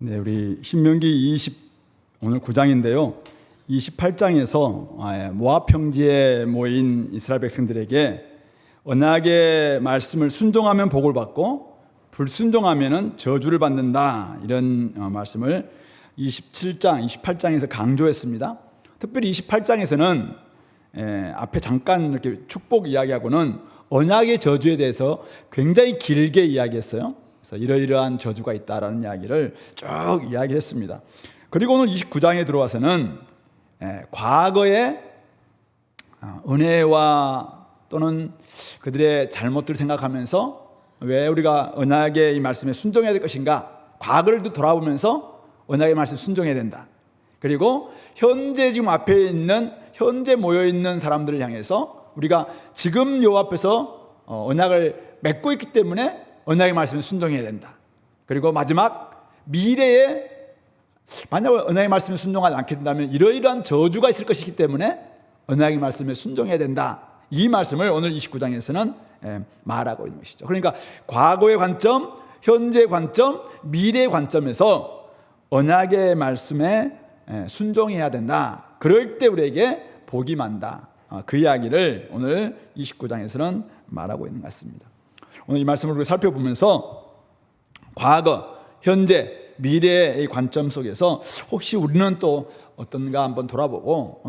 네, 우리 신명기 오늘 9장인데요. 28장에서 모압 평지에 모인 이스라엘 백성들에게 언약의 말씀을 순종하면 복을 받고 불순종하면 저주를 받는다, 이런 말씀을 27장, 28장에서 강조했습니다. 특별히 28장에서는 앞에 잠깐 이렇게 축복 이야기하고는 언약의 저주에 대해서 굉장히 길게 이야기했어요. 그래서 이러이러한 저주가 있다라는 이야기를 쭉 이야기했습니다. 그리고 오늘 29장에 들어와서는 과거의 은혜와 또는 그들의 잘못들을 생각하면서 왜 우리가 언약의 이 말씀에 순종해야 될 것인가, 과거를 돌아보면서 언약의 말씀에 순종해야 된다. 그리고 현재 지금 앞에 있는, 현재 모여있는 사람들을 향해서 우리가 지금 요 앞에서 언약을 맺고 있기 때문에 언약의 말씀에 순종해야 된다. 그리고 마지막 미래에 만약 언약의 말씀에 순종하지 않게 된다면 이러이러한 저주가 있을 것이기 때문에 언약의 말씀에 순종해야 된다. 이 말씀을 오늘 29장에서는 말하고 있는 것이죠. 그러니까 과거의 관점, 현재의 관점, 미래의 관점에서 언약의 말씀에 순종해야 된다. 그럴 때 우리에게 복이 많다. 그 이야기를 오늘 29장에서는 말하고 있는 것 같습니다. 오늘 이 말씀을 우리가 살펴보면서 과거, 현재, 미래의 관점 속에서 혹시 우리는 또 어떤가 한번 돌아보고,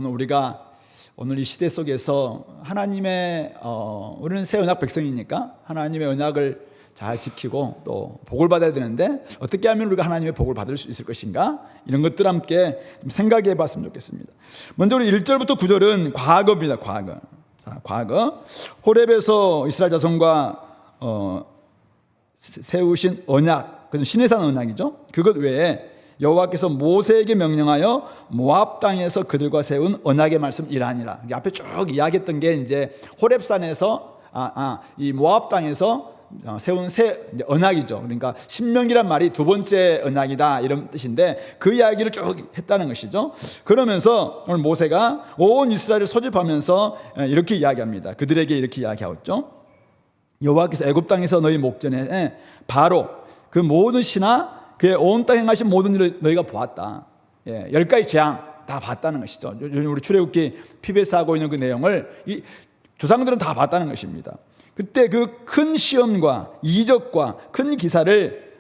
오늘 이 시대 속에서 하나님의 우리는 새 언약 백성이니까 하나님의 언약을 잘 지키고 또 복을 받아야 되는데 어떻게 하면 우리가 하나님의 복을 받을 수 있을 것인가, 이런 것들 함께 좀 생각해 봤으면 좋겠습니다. 먼저 우리 1절부터 9절은 과거입니다. 과거. 호렙에서 이스라엘 자손과 세우신 언약, 그것은 시내산 언약이죠. 그것 외에 여호와께서 모세에게 명령하여 모압 땅에서 그들과 세운 언약의 말씀 이러하니라. 앞에 쭉 이야기했던 게 이제 호렙산에서 이 모압 땅에서 세운 새 언약이죠. 그러니까 신명기란 말이 두 번째 언약이다, 이런 뜻인데 그 이야기를 쭉 했다는 것이죠. 그러면서 오늘 모세가 온 이스라엘을 소집하면서 이렇게 이야기합니다. 그들에게 이렇게 이야기하였죠. 여호와께서 애굽 땅에서 너희 목전에 바로 그 모든 신하 그의 온 땅에 행하신 모든 일을 너희가 보았다. 10가지 재앙 다 봤다는 것이죠. 우리 출애굽기 PBS 하고 있는 그 내용을 이 조상들은 다 봤다는 것입니다. 그때 그 큰 시험과 이적과 큰 기사를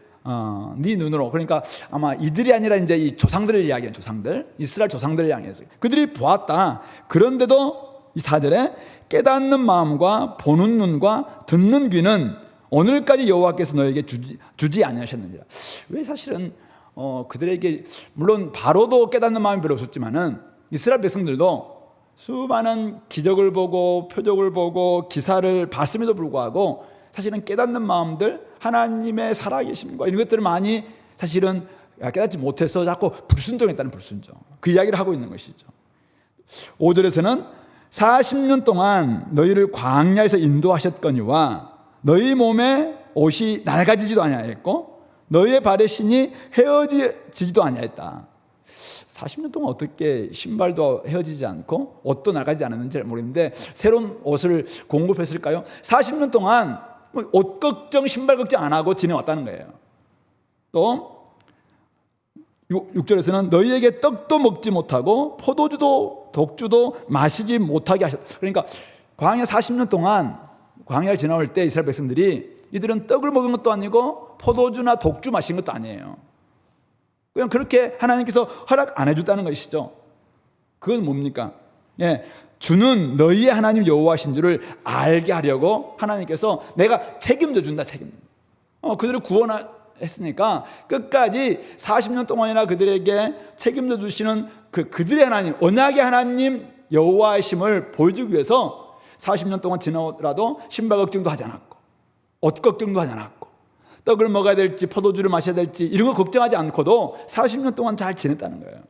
네 눈으로, 그러니까 아마 이들이 아니라 이제 이 조상들을 이야기하는 조상들, 이스라엘 조상들을 향해서 그들이 보았다. 그런데도 이 4절에 깨닫는 마음과 보는 눈과 듣는 귀는 오늘까지 여호와께서 너에게 주지 아니하셨느니라. 왜 사실은 그들에게, 물론 바로도 깨닫는 마음이 별로 없었지만은 이스라엘 백성들도 수많은 기적을 보고 표적을 보고 기사를 봤음에도 불구하고 사실은 깨닫는 마음들, 하나님의 살아계심과 이런 것들을 많이 사실은 깨닫지 못해서 자꾸 불순종했다는 불순종, 그 이야기를 하고 있는 것이죠. 5절에서는 40년 동안 너희를 광야에서 인도하셨거니와 너희 몸에 옷이 낡아지지도 아니하였고 너희의 발의 신이 헤어지지도 아니하였다. 40년 동안 어떻게 신발도 헤어지지 않고 옷도 낡아지지 않았는지 모르겠는데 새로운 옷을 공급했을까요? 40년 동안 옷 걱정, 신발 걱정 안 하고 지내왔다는 거예요. 또 6절에서는 너희에게 떡도 먹지 못하고 포도주도 독주도 마시지 못하게 하셨다. 그러니까 광야 40년 동안 광야를 지나올 때 이스라엘 백성들이, 이들은 떡을 먹은 것도 아니고 포도주나 독주 마신 것도 아니에요. 그냥 그렇게 하나님께서 허락 안 해줬다는 것이죠. 그건 뭡니까? 주는 너희의 하나님 여호와신 줄을 알게 하려고 하나님께서 내가 책임져 준다, 그들을 구원했으니까 끝까지 40년 동안이나 그들에게 책임져 주시는 그들의 하나님, 언약의 하나님 여호와이심을 보여주기 위해서 40년 동안 지나오더라도 신발 걱정도 하지 않았고 옷 걱정도 하지 않았고 떡을 먹어야 될지 포도주를 마셔야 될지 이런 거 걱정하지 않고도 40년 동안 잘 지냈다는 거예요.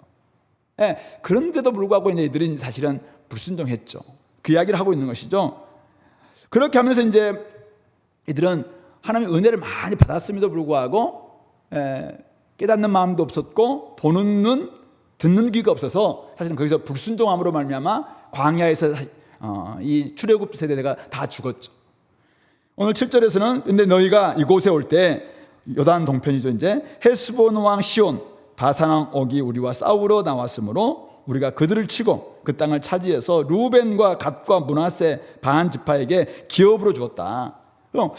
그런데도 불구하고 이들이 사실은 불순종했죠. 그 이야기를 하고 있는 것이죠. 그렇게 하면서 이제 이들은 하나님의 은혜를 많이 받았음에도 불구하고 깨닫는 마음도 없었고 보는 눈, 듣는 귀가 없어서 사실은 거기서 불순종함으로 말미암아 광야에서 이 출애굽 세대가 다 죽었죠. 오늘 7절에서는 근데 너희가 이곳에 올 때 요단 동편이죠. 이제 헤스본 왕 시온 바산 왕 옥이 우리와 싸우러 나왔으므로 우리가 그들을 치고 그 땅을 차지해서 루벤과 갓과 므낫세 반 지파에게 기업으로 주었다. 그럼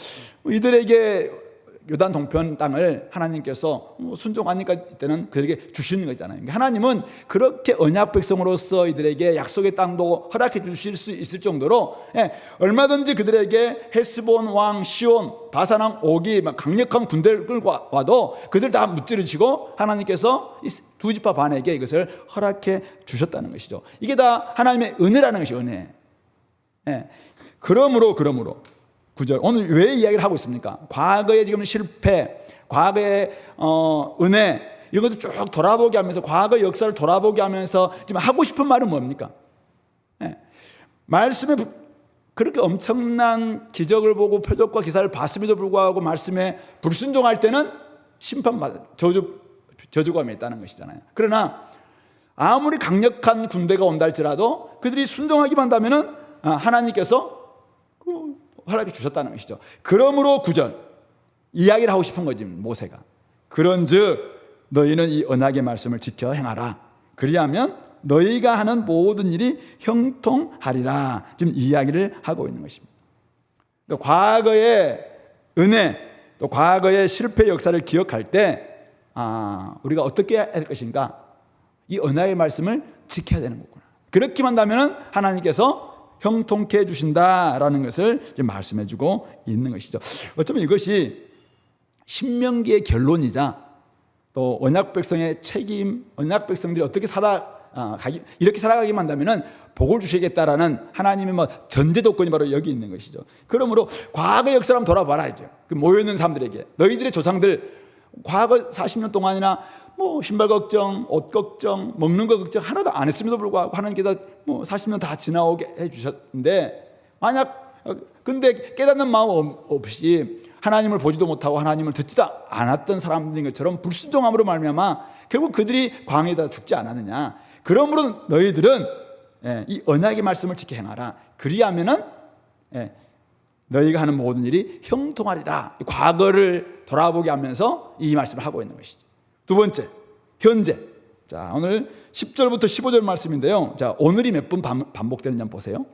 이들에게 요단 동편 땅을 하나님께서 순종하니까 이때는 그들에게 주시는 거잖아요. 하나님은 그렇게 언약 백성으로서 이들에게 약속의 땅도 허락해 주실 수 있을 정도로 얼마든지 그들에게 헤스본 왕 시온 바산 왕 옥이 강력한 군대를 끌고 와도 그들 다 무찌르시고 하나님께서 이 두 지파 반에게 이것을 허락해 주셨다는 것이죠. 이게 다 하나님의 은혜라는 것이 은혜. 그러므로 9절 오늘 왜 이야기를 하고 있습니까? 과거의 지금 실패, 과거의 은혜 이런 것도 쭉 돌아보게 하면서 과거 역사를 돌아보게 하면서 지금 하고 싶은 말은 뭡니까? 말씀에 그렇게 엄청난 기적을 보고 표적과 기사를 봤음에도 불구하고 말씀에 불순종할 때는 심판받아 저주감이 있다는 것이잖아요. 그러나 아무리 강력한 군대가 온다 할지라도 그들이 순종하기만 한다면은 하나님께서 허락해 주셨다는 것이죠. 그러므로 9절 이야기를 하고 싶은 거지 모세가. 그런즉 너희는 이 언약의 말씀을 지켜 행하라. 그리하면 너희가 하는 모든 일이 형통하리라. 지금 이야기를 하고 있는 것입니다. 그러니까 과거의 은혜 또 과거의 실패 역사를 기억할 때 우리가 어떻게 해야 할 것인가? 이 언약의 말씀을 지켜야 되는 거구나. 그렇게만 한다면 하나님께서 형통케 해주신다라는 것을 지금 말씀해주고 있는 것이죠. 어쩌면 이것이 신명기의 결론이자 또 언약 백성의 책임, 언약 백성들이 어떻게 이렇게 살아가기만 한다면 복을 주시겠다라는 하나님의 전제 조건이 바로 여기 있는 것이죠. 그러므로 과거 역사를 한번 돌아봐라 이제. 그 모여있는 사람들에게 너희들의 조상들 과거 40년 동안이나 신발 걱정, 옷 걱정, 먹는 거 걱정 하나도 안 했음에도 불구하고 하나님께서 40년 다 지나오게 해주셨는데 만약 근데 깨닫는 마음 없이 하나님을 보지도 못하고 하나님을 듣지도 않았던 사람들인 것처럼 불순종함으로 말미암아 결국 그들이 광야에다 죽지 않았느냐. 그러므로 너희들은 이 언약의 말씀을 지켜 행하라. 그리하면은 너희가 하는 모든 일이 형통하리다. 과거를 돌아보게 하면서 이 말씀을 하고 있는 것이죠. 두 번째, 현재. 자, 오늘 10절부터 15절 말씀인데요. 자, 오늘이 몇 번 반복되는지 한번 보세요.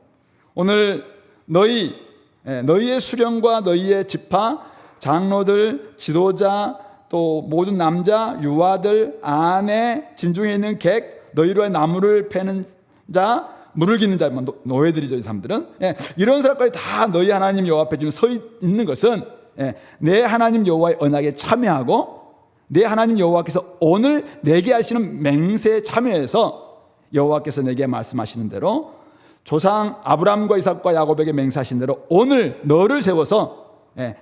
오늘 너희의 수령과 너희의 지파, 장로들, 지도자, 또 모든 남자, 유아들, 아내, 진중에 있는 객, 너희로 나무를 패는 자, 물을 기는 자, 노예들이죠, 이 사람들은. 이런 사람까지 다 너희 하나님 여호와 앞에 지금 서 있는 것은 내 하나님 여호와의 언약에 참여하고 내 하나님 여호와께서 오늘 내게 하시는 맹세에 참여해서 여호와께서 내게 말씀하시는 대로 조상 아브라함과 이삭과 야곱에게 맹세하신 대로 오늘 너를 세워서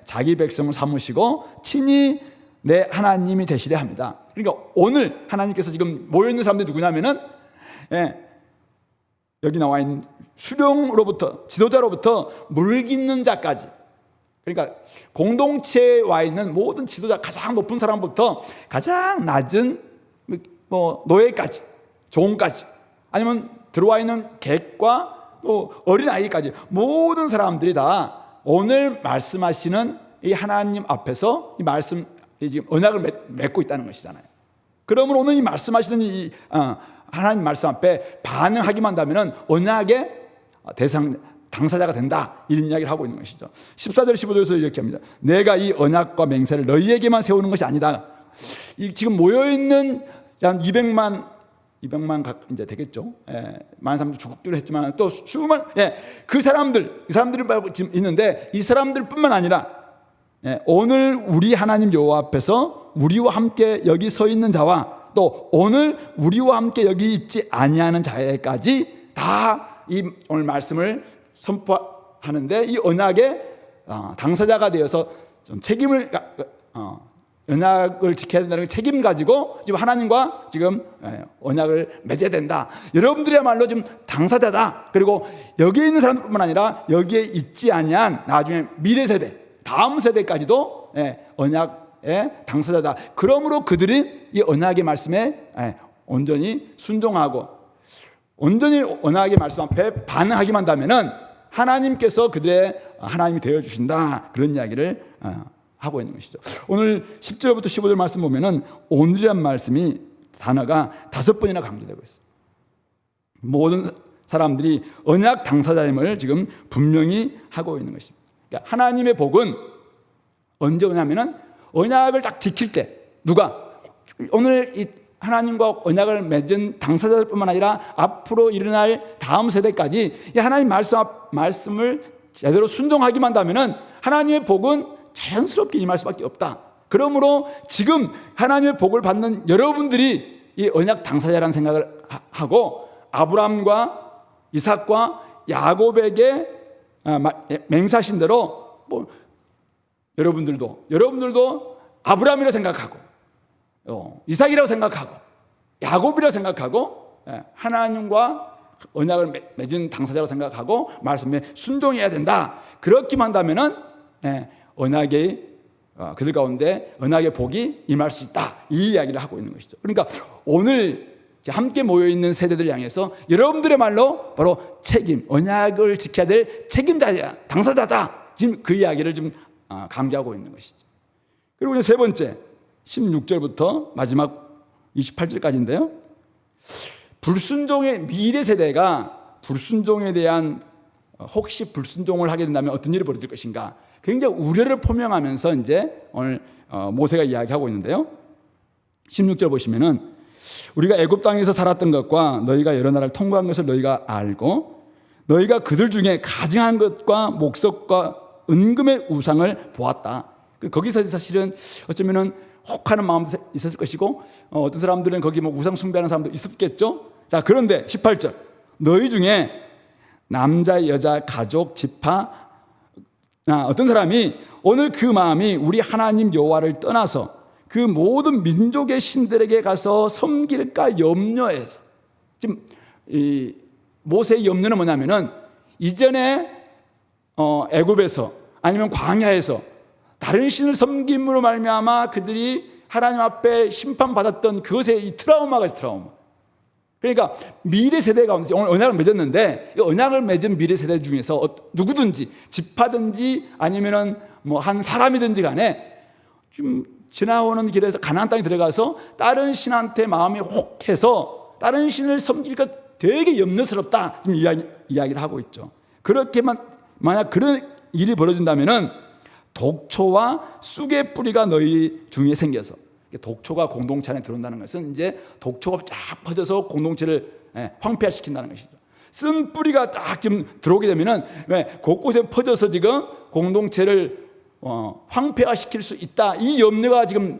자기 백성을 삼으시고 친히 내 하나님이 되시려 합니다. 그러니까 오늘 하나님께서 지금 모여있는 사람들이 누구냐면은 여기 나와 있는 수령으로부터 지도자로부터 물 깃는 자까지, 그러니까 공동체에 와 있는 모든 지도자 가장 높은 사람부터 가장 낮은 노예까지, 종까지, 아니면 들어와 있는 객과 또 어린아이까지 모든 사람들이 다 오늘 말씀하시는 이 하나님 앞에서 이 말씀, 지금 언약을 맺고 있다는 것이잖아요. 그러므로 오늘 이 말씀하시는 이 하나님 말씀 앞에 반응하기만 한다면 언약의 당사자가 된다, 이런 이야기를 하고 있는 것이죠. 14절 15절에서 이렇게 합니다. 내가 이 언약과 맹세를 너희에게만 세우는 것이 아니다. 지금 모여있는 한 200만 이제 되겠죠. 많은 사람들 죽기로 했지만 또 수많은 그 사람들이 지금 있는데 이 사람들뿐만 아니라 오늘 우리 하나님 여호와 앞에서 우리와 함께 여기 서 있는 자와 또 오늘 우리와 함께 여기 있지 아니하는 자에까지 다 이 오늘 말씀을 선포하는데 이 언약의 당사자가 되어서 좀 책임을 언약을 지켜야 된다는 책임 가지고 지금 하나님과 지금 언약을 맺어야 된다. 여러분들이야말로 지금 당사자다. 그리고 여기에 있는 사람들뿐만 아니라 여기에 있지 아니한 나중에 미래 세대, 다음 세대까지도 언약의 당사자다. 그러므로 그들은 이 언약의 말씀에 온전히 순종하고 온전히 언약의 말씀 앞에 반응하기만 한다면은 하나님께서 그들의 하나님이 되어 주신다. 그런 이야기를 하고 있는 것이죠. 오늘 10절부터 15절 말씀 보면은 오늘이란 말씀이 단어가 5번이나 강조되고 있어요. 모든 사람들이 언약 당사자임을 지금 분명히 하고 있는 것입니다. 그러니까 하나님의 복은 언제 오냐면은 언약을 딱 지킬 때, 누가 오늘 이 하나님과 언약을 맺은 당사자들뿐만 아니라 앞으로 일어날 다음 세대까지 이 하나님 말씀을 제대로 순종하기만 한다면은 하나님의 복은 자연스럽게 임할 수밖에 없다. 그러므로 지금 하나님의 복을 받는 여러분들이 이 언약 당사자라는 생각을 하고 아브라함과 이삭과 야곱에게 맹세하신 대로 여러분들도 아브라함이라고 생각하고 이삭이라고 생각하고 야곱이라고 생각하고 하나님과 언약을 맺은 당사자라고 생각하고 말씀에 순종해야 된다. 그렇게만 한다면은 언약의 그들 가운데 언약의 복이 임할 수 있다. 이 이야기를 하고 있는 것이죠. 그러니까 오늘 함께 모여있는 세대들 향해서 여러분들의 말로 바로 책임, 언약을 지켜야 될 책임자야, 당사자다. 지금 그 이야기를 좀 강조하고 있는 것이죠. 그리고 이제 세 번째 16절부터 마지막 28절까지인데요. 불순종의 미래 세대가 불순종에 대한 혹시 불순종을 하게 된다면 어떤 일이 벌어질 것인가 굉장히 우려를 표명하면서 이제 오늘 모세가 이야기하고 있는데요. 16절 보시면은 우리가 애굽 땅에서 살았던 것과 너희가 여러 나라를 통과한 것을 너희가 알고 너희가 그들 중에 가증한 것과 목석과 은금의 우상을 보았다. 거기서 사실은 어쩌면은 혹하는 마음도 있었을 것이고 어떤 사람들은 거기 뭐 우상 숭배하는 사람도 있었겠죠. 자, 그런데 18절 너희 중에 남자, 여자, 가족, 지파 어떤 사람이 오늘 그 마음이 우리 하나님 여호와를 떠나서 그 모든 민족의 신들에게 가서 섬길까 염려해서 지금 이 모세의 염려는 뭐냐면은 이전에 애굽에서 아니면 광야에서 다른 신을 섬김으로 말미암아 그들이 하나님 앞에 심판받았던 그것의 이 트라우마가 있어요. 트라우마. 그러니까 미래 세대 가운데 오늘 언약을 맺었는데 이 언약을 맺은 미래 세대 중에서 누구든지 지파든지 아니면은 뭐 한 사람이든지 간에 좀 지나오는 길에서 가나안 땅에 들어가서 다른 신한테 마음이 혹해서 다른 신을 섬길까 되게 염려스럽다. 지금 이야기를 하고 있죠. 그렇게만 만약 그런 일이 벌어진다면은 독초와 쑥의 뿌리가 너희 중에 생겨서 독초가 공동체 안에 들어온다는 것은 이제 독초가 쫙 퍼져서 공동체를 황폐화시킨다는 것이죠. 쓴 뿌리가 딱 지금 들어오게 되면은 곳곳에 퍼져서 지금 공동체를 황폐화시킬 수 있다. 이 염려가 지금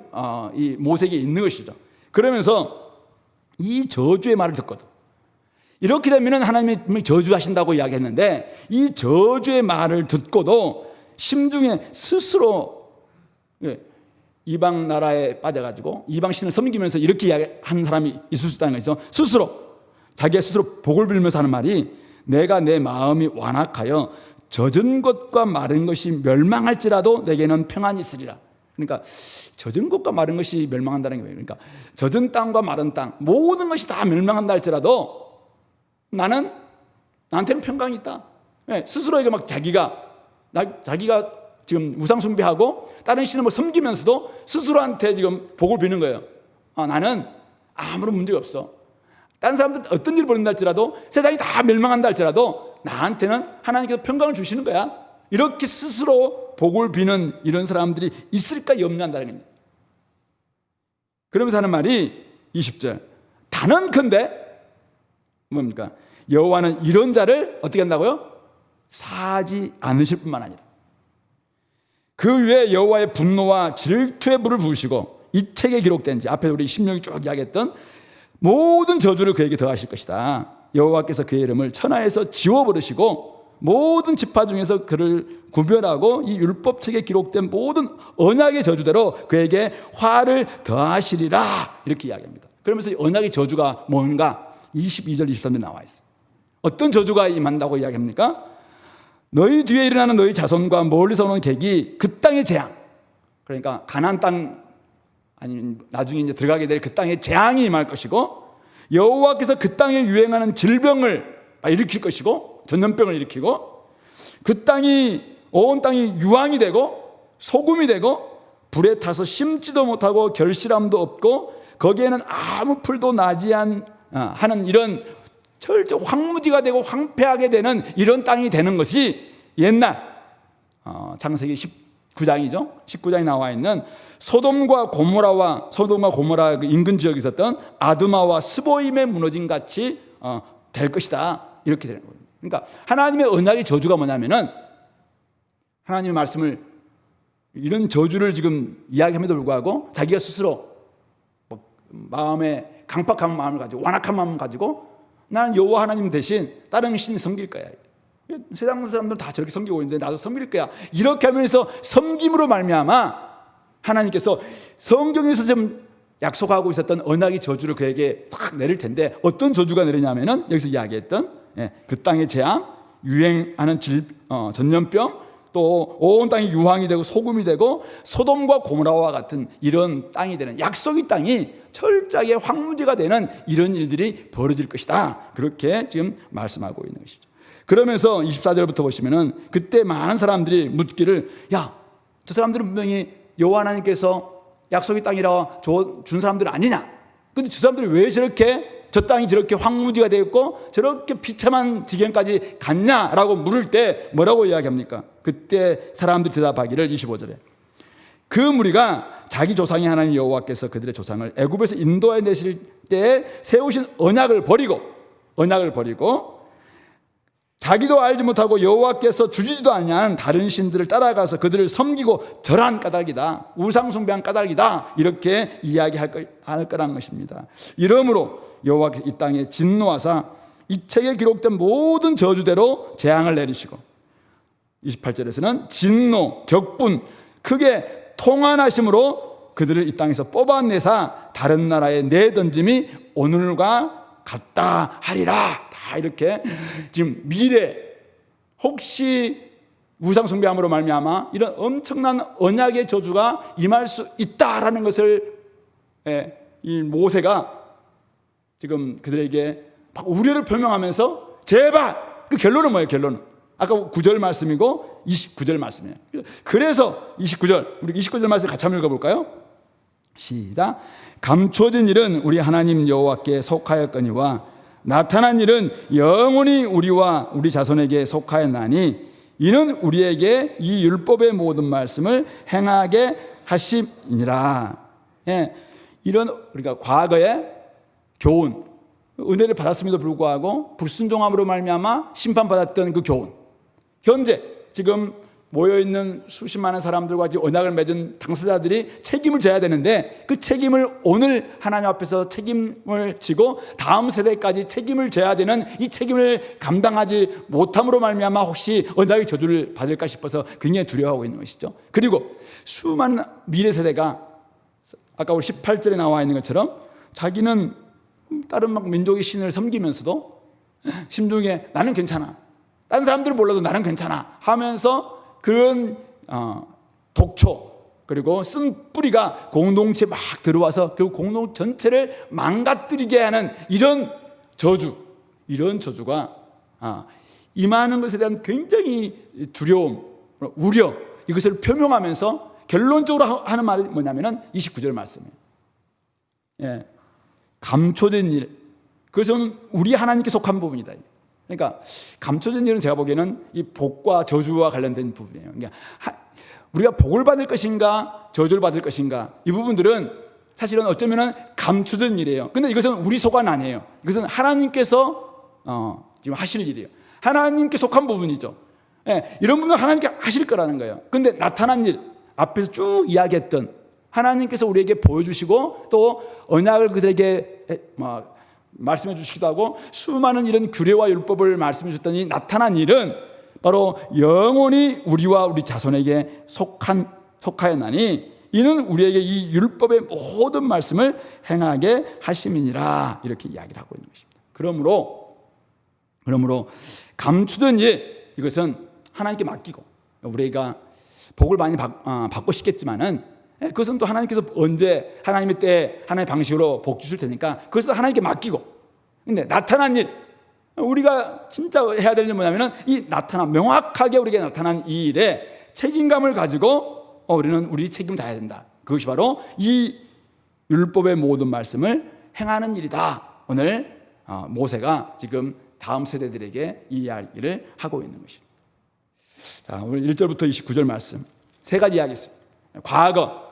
이 모세에게 있는 것이죠. 그러면서 이 저주의 말을 듣거든. 이렇게 되면은 하나님이 저주하신다고 이야기했는데 이 저주의 말을 듣고도 심중에 스스로 이방 나라에 빠져가지고 이방 신을 섬기면서 이렇게 이야기하는 사람이 있을 수 있다는 거죠. 자기가 스스로 복을 빌면서 하는 말이 내가 내 마음이 완악하여 젖은 것과 마른 것이 멸망할지라도 내게는 평안이 있으리라. 그러니까 젖은 것과 마른 것이 멸망한다는 거예요. 그러니까 젖은 땅과 마른 땅 모든 것이 다 멸망한다 할지라도 나한테는 평강이 있다. 스스로에게 막 자기가 지금 우상 숭배하고 다른 신을 섬기면서도 스스로한테 지금 복을 비는 거예요. 나는 아무런 문제가 없어. 다른 사람들 어떤 일이 벌어진다 할지라도 세상이 다 멸망한다 할지라도 나한테는 하나님께서 평강을 주시는 거야. 이렇게 스스로 복을 비는 이런 사람들이 있을까 염려한다는 겁니다. 그러면서 하는 말이 20절 단언컨대 뭡니까? 여호와는 이런 자를 어떻게 한다고요? 사하지 않으실 뿐만 아니라 그 위에 여호와의 분노와 질투의 불을 부으시고 이 책에 기록된지 앞에 우리 신명이 쭉 이야기했던 모든 저주를 그에게 더하실 것이다. 여호와께서 그의 이름을 천하에서 지워버리시고 모든 지파 중에서 그를 구별하고 이 율법책에 기록된 모든 언약의 저주대로 그에게 화를 더하시리라. 이렇게 이야기합니다. 그러면서 이 언약의 저주가 뭔가 22절 23절에 나와 있어요. 어떤 저주가 임한다고 이야기합니까? 너희 뒤에 일어나는 너희 자손과 멀리서 오는 객이 그 땅의 재앙, 그러니까 가나안 땅 아니면 나중에 이제 들어가게 될 그 땅의 재앙이 임할 것이고 여호와께서 그 땅에 유행하는 질병을 일으킬 것이고 전염병을 일으키고 그 땅이 온 땅이 유황이 되고 소금이 되고 불에 타서 심지도 못하고 결실함도 없고 거기에는 아무 풀도 나지 하는 이런 철저 황무지가 되고 황폐하게 되는 이런 땅이 되는 것이 옛날 창세기 19장이죠. 19장에 나와 있는 소돔과 고모라 그 인근 지역에 있었던 아드마와 스보임의 무너짐 같이 될 것이다. 이렇게 되는 거예요. 그러니까 하나님의 언약의 저주가 뭐냐면은 하나님의 말씀을 이런 저주를 지금 이야기함에도 불구하고 자기가 스스로 마음에 강팍한 마음을 가지고 완악한 마음을 가지고 나는 여호와 하나님 대신 다른 신 섬길 거야. 세상 사람들은 다 저렇게 섬기고 있는데 나도 섬길 거야. 이렇게 하면서 섬김으로 말미암아 하나님께서 성경에서 좀 약속하고 있었던 언약의 저주를 그에게 탁 내릴 텐데 어떤 저주가 내리냐면은 여기서 이야기했던 그 땅의 재앙, 유행하는 전염병, 또 온 땅이 유황이 되고 소금이 되고 소돔과 고모라와 같은 이런 땅이 되는 약속의 땅이 철저하게 황무지가 되는 이런 일들이 벌어질 것이다. 그렇게 지금 말씀하고 있는 것이죠. 그러면서 24절부터 보시면은 그때 많은 사람들이 묻기를 야, 저 사람들은 분명히 여호와 하나님께서 약속의 땅이라 준 사람들 아니냐? 근데 저 사람들이 왜 저 땅이 저렇게 황무지가 되었고 저렇게 비참한 지경까지 갔냐라고 물을 때 뭐라고 이야기합니까? 그때 사람들이 대답하기를 25절에 그 무리가 자기 조상의 하나님 여호와께서 그들의 조상을 애굽에서 인도해 내실 때에 세우신 언약을 버리고 자기도 알지 못하고 여호와께서 주지도 아니한 다른 신들을 따라가서 그들을 섬기고 절한 까닭이다. 우상 숭배한 까닭이다. 이렇게 이야기할 거라는 것입니다. 이러므로 여호와께서 이 땅에 진노하사 이 책에 기록된 모든 저주대로 재앙을 내리시고 28절에서는 진노, 격분, 크게 통한하심으로 그들을 이 땅에서 뽑아내사 다른 나라에 내던짐이 오늘과 같다 하리라. 다 이렇게 지금 미래 혹시 우상 숭배함으로 말미암아 이런 엄청난 언약의 저주가 임할 수 있다라는 것을 이 모세가 지금 그들에게 우려를 표명하면서 제발 그 결론은 뭐예요? 결론은 아까 9절 말씀이고 29절 말씀이에요. 그래서 29절 우리 29절 말씀 같이 한번 읽어볼까요? 시작. 감춰진 일은 우리 하나님 여호와께 속하였거니와 나타난 일은 영원히 우리와 우리 자손에게 속하였나니 이는 우리에게 이 율법의 모든 말씀을 행하게 하심이니라. 이런 우리가 과거에 교훈, 은혜를 받았음에도 불구하고 불순종함으로 말미암아 심판받았던 그 교훈, 현재 지금 모여있는 수십 많은 사람들과 언약을 맺은 당사자들이 책임을 져야 되는데 그 책임을 오늘 하나님 앞에서 책임을 지고 다음 세대까지 책임을 져야 되는 이 책임을 감당하지 못함으로 말미암아 혹시 언약의 저주를 받을까 싶어서 굉장히 두려워하고 있는 것이죠. 그리고 수많은 미래 세대가 아까 우리 18절에 나와 있는 것처럼 자기는 다른 민족의 신을 섬기면서도 심중에 나는 괜찮아, 다른 사람들은 몰라도 나는 괜찮아 하면서 그런 독초 그리고 쓴 뿌리가 공동체에 막 들어와서 결국 공동 전체를 망가뜨리게 하는 이런 저주가 임하는 것에 대한 굉장히 두려움, 우려, 이것을 표명하면서 결론적으로 하는 말이 뭐냐면은 29절 말씀이에요. 감춰진 일, 그것은 우리 하나님께 속한 부분이다. 그러니까 감춰진 일은 제가 보기에는 이 복과 저주와 관련된 부분이에요. 그러니까 우리가 복을 받을 것인가 저주를 받을 것인가, 이 부분들은 사실은 어쩌면 감춰진 일이에요. 근데 이것은 우리 속은 아니에요. 이것은 하나님께서 지금 하실 일이에요. 하나님께 속한 부분이죠. 이런 부분은 하나님께 하실 거라는 거예요. 근데 나타난 일, 앞에서 쭉 이야기했던 하나님께서 우리에게 보여주시고 또 언약을 그들에게 말씀해 주시기도 하고 수많은 이런 규례와 율법을 말씀해 주셨더니 나타난 일은 바로 영원히 우리와 우리 자손에게 속하였나니 이는 우리에게 이 율법의 모든 말씀을 행하게 하심이니라. 이렇게 이야기를 하고 있는 것입니다. 그러므로 감추던 일, 이것은 하나님께 맡기고 우리가 복을 많이 받고 싶겠지만은 그것은 또 하나님께서 언제 하나님의 때 하나님의 방식으로 복 주실 테니까 그것을 하나님께 맡기고, 근데 나타난 일, 우리가 진짜 해야 될 일은 뭐냐면은 이 명확하게 우리에게 나타난 이 일에 책임감을 가지고 우리는 우리 책임을 다해야 된다. 그것이 바로 이 율법의 모든 말씀을 행하는 일이다. 오늘 모세가 지금 다음 세대들에게 이 이야기를 하고 있는 것입니다. 자, 오늘 1절부터 29절 말씀 세 가지 이야기 있습니다. 과거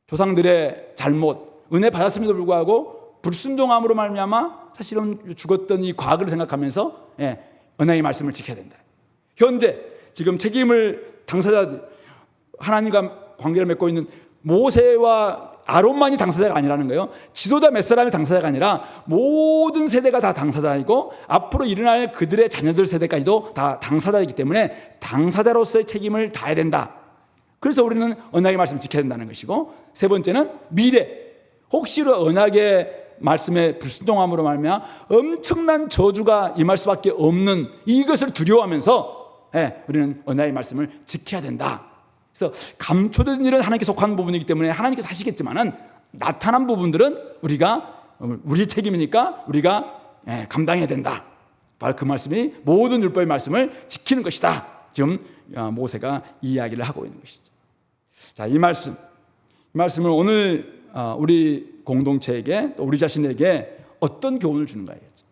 조상들의 잘못, 은혜 받았음에도 불구하고 불순종함으로 말미암아 사실은 죽었던 이 과거를 생각하면서 언약의 말씀을 지켜야 된다. 현재 지금 책임을 당사자, 하나님과 관계를 맺고 있는 모세와 아론만이 당사자가 아니라는 거예요. 지도자 몇 사람이 당사자가 아니라 모든 세대가 다 당사자이고 앞으로 일어날 그들의 자녀들 세대까지도 다 당사자이기 때문에 당사자로서의 책임을 다해야 된다. 그래서 우리는 언약의 말씀을 지켜야 된다는 것이고, 세 번째는 미래. 혹시로 언약의 말씀에 불순종함으로 말미암아 엄청난 저주가 임할 수밖에 없는 이것을 두려워하면서 우리는 언약의 말씀을 지켜야 된다. 그래서 감춰진 일은 하나님께 속한 부분이기 때문에 하나님께서 하시겠지만은 나타난 부분들은 우리 책임이니까 우리가 감당해야 된다. 바로 그 말씀이 모든 율법의 말씀을 지키는 것이다. 지금 모세가 이 이야기를 하고 있는 것이죠. 자, 이 말씀을 오늘 우리 공동체에게 또 우리 자신에게 어떤 교훈을 주는가였죠.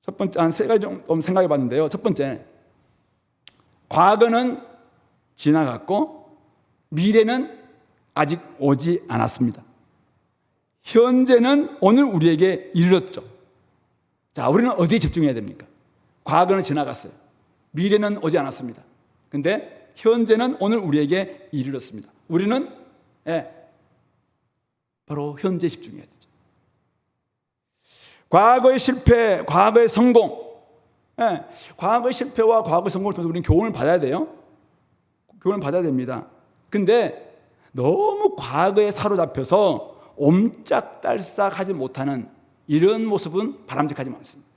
첫 번째, 한 세 가지 좀 생각해 봤는데요. 첫 번째, 과거는 지나갔고 미래는 아직 오지 않았습니다. 현재는 오늘 우리에게 이르렀죠. 자, 우리는 어디에 집중해야 됩니까? 과거는 지나갔어요. 미래는 오지 않았습니다. 근데 현재는 오늘 우리에게 이르렀습니다. 우리는 바로 현재 집중해야 되죠. 과거의 실패, 과거의 성공, 과거의 실패와 과거의 성공을 통해서 우리는 교훈을 받아야 돼요. 교훈을 받아야 됩니다. 근데 너무 과거에 사로잡혀서 옴짝달싹하지 못하는 이런 모습은 바람직하지 않습니다.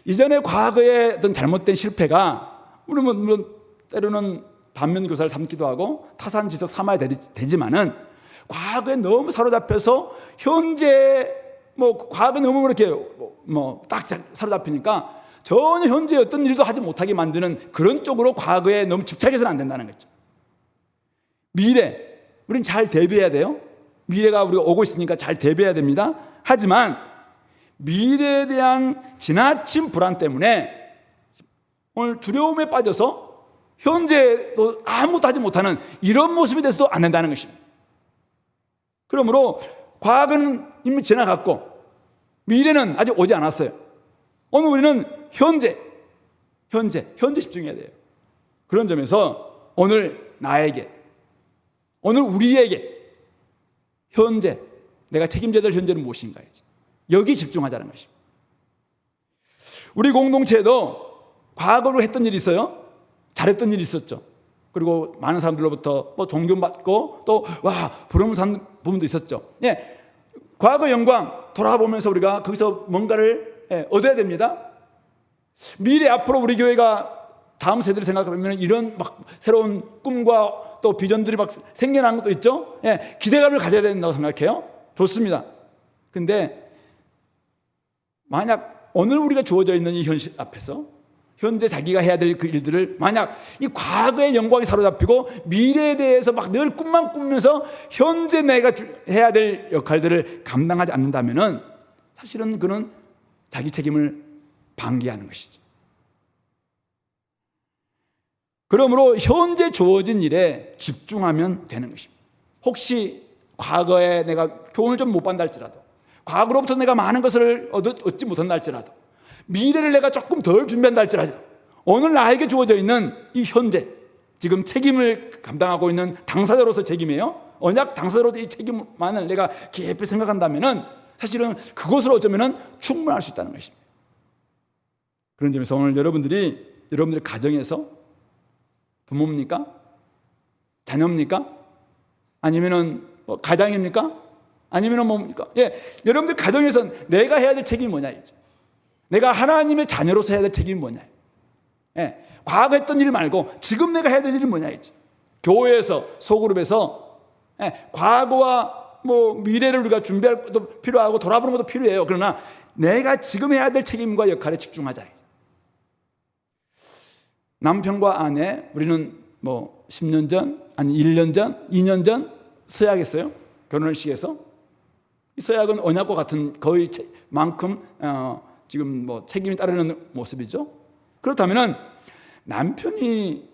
이전에 과거의 어떤 잘못된 실패가 물론 때로는 반면교사를 삼기도 하고 타산지석 삼아야 되지만은 과거에 너무 사로잡혀서 현재 과거에 너무 이렇게 딱 사로잡히니까 전혀 현재 어떤 일도 하지 못하게 만드는 그런 쪽으로 과거에 너무 집착해서는 안 된다는 거죠. 미래, 우리는 잘 대비해야 돼요. 미래가 우리가 오고 있으니까 잘 대비해야 됩니다. 하지만 미래에 대한 지나친 불안 때문에 오늘 두려움에 빠져서 현재도 아무것도 하지 못하는 이런 모습이 돼서도 안 된다는 것입니다. 그러므로 과거는 이미 지나갔고 미래는 아직 오지 않았어요. 오늘 우리는 현재 집중해야 돼요. 그런 점에서 오늘 나에게, 오늘 우리에게 현재, 내가 책임져야 될 현재는 무엇인가, 여기 집중하자는 것입니다. 우리 공동체에도 과거로 했던 일이 있어요. 잘했던 일이 있었죠. 그리고 많은 사람들로부터 존경받고 또 부러움 산 부분도 있었죠. 과거 영광 돌아보면서 우리가 거기서 뭔가를 얻어야 됩니다. 미래 앞으로 우리 교회가 다음 세대를 생각하면 이런 새로운 꿈과 또 비전들이 생겨나는 것도 있죠. 기대감을 가져야 된다고 생각해요. 좋습니다. 근데 만약 오늘 우리가 주어져 있는 이 현실 앞에서 현재 자기가 해야 될 그 일들을 만약 이 과거의 영광에 사로잡히고 미래에 대해서 늘 꿈만 꾸면서 현재 내가 해야 될 역할들을 감당하지 않는다면은 사실은 그는 자기 책임을 방기하는 것이죠. 그러므로 현재 주어진 일에 집중하면 되는 것입니다. 혹시 과거에 내가 교훈을 좀 못 받는다 할지라도, 과거로부터 내가 많은 것을 얻지 못한다 할지라도, 미래를 내가 조금 덜 준비한다 할지라도 오늘 나에게 주어져 있는 이 현재, 지금 책임을 감당하고 있는 당사자로서 책임이에요. 언약 당사자로서 이 책임만을 내가 깊이 생각한다면은 사실은 그것으로 어쩌면은 충분할 수 있다는 것입니다. 그런 점에서 오늘 여러분들의 가정에서 부모입니까? 자녀입니까? 아니면은 가장입니까? 아니면은 뭡니까? 여러분들 가정에서 내가 해야 될 책임이 뭐냐 이죠. 내가 하나님의 자녀로서 해야 될 책임이 뭐냐. 과거 했던 일 말고 지금 내가 해야 될 일이 뭐냐 이죠. 교회에서 소그룹에서 과거와 미래를 우리가 준비할 것도 필요하고 돌아보는 것도 필요해요. 그러나 내가 지금 해야 될 책임과 역할에 집중하자. 남편과 아내, 우리는 뭐 10년 전, 아니 1년 전, 2년 전 서약했어요. 결혼식에서. 이 서약은 언약과 같은 거의 만큼 지금 뭐 책임이 따르는 모습이죠. 그렇다면은 남편이